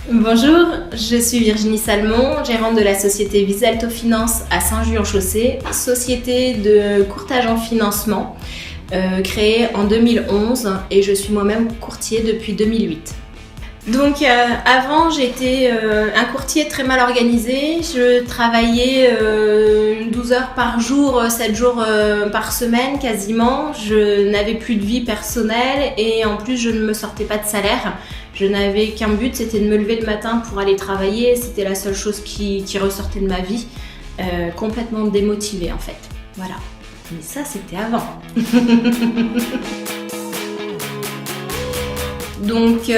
Bonjour, je suis Virginie Salmon, gérante de la société Visalto Finance à Saint-Just-en-Chaussée, société de courtage en financement créée en 2011 et je suis moi-même courtier depuis 2008. Donc avant j'étais un courtier très mal organisé, je travaillais 12 heures par jour, 7 jours par semaine quasiment, je n'avais plus de vie personnelle et en plus je ne me sortais pas de salaire. Je n'avais qu'un but, c'était de me lever le matin pour aller travailler, c'était la seule chose qui ressortait de ma vie, complètement démotivée en fait, voilà. Mais ça c'était avant. Donc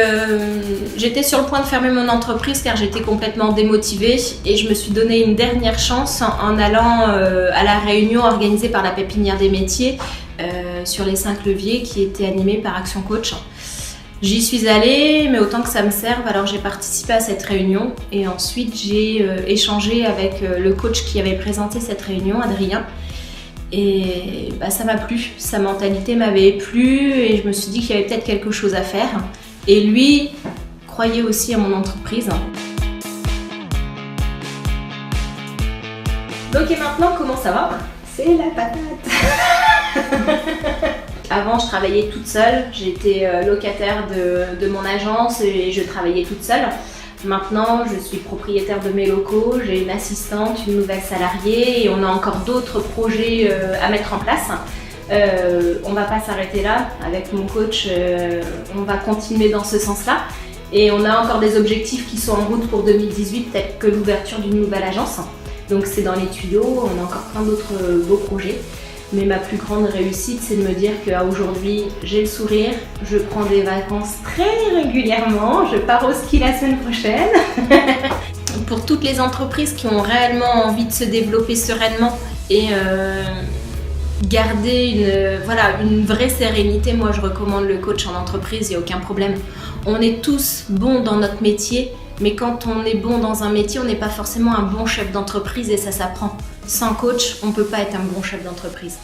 j'étais sur le point de fermer mon entreprise car j'étais complètement démotivée et je me suis donné une dernière chance en allant à la réunion organisée par la Pépinière des métiers sur les 5 leviers qui était animée par Action Coach. J'y suis allée, mais autant que ça me serve, alors j'ai participé à cette réunion et ensuite j'ai échangé avec le coach qui avait présenté cette réunion, Adrien. Et ça m'a plu, sa mentalité m'avait plu et je me suis dit qu'il y avait peut-être quelque chose à faire. Et lui croyait aussi à mon entreprise. Donc et maintenant, comment ça va? C'est la patate. Avant, je travaillais toute seule, j'étais locataire de mon agence et je travaillais toute seule. Maintenant, je suis propriétaire de mes locaux, j'ai une assistante, une nouvelle salariée et on a encore d'autres projets à mettre en place. On ne va pas s'arrêter là, avec mon coach, on va continuer dans ce sens-là. Et on a encore des objectifs qui sont en route pour 2018, tels que l'ouverture d'une nouvelle agence. Donc c'est dans les tuyaux, on a encore plein d'autres beaux projets. Mais ma plus grande réussite, c'est de me dire qu'à aujourd'hui, j'ai le sourire, je prends des vacances très régulièrement, je pars au ski la semaine prochaine. Pour toutes les entreprises qui ont réellement envie de se développer sereinement et garder une vraie sérénité, moi je recommande le coach en entreprise, il n'y a aucun problème. On est tous bons dans notre métier, mais quand on est bon dans un métier, on n'est pas forcément un bon chef d'entreprise et ça s'apprend. Sans coach, on ne peut pas être un bon chef d'entreprise.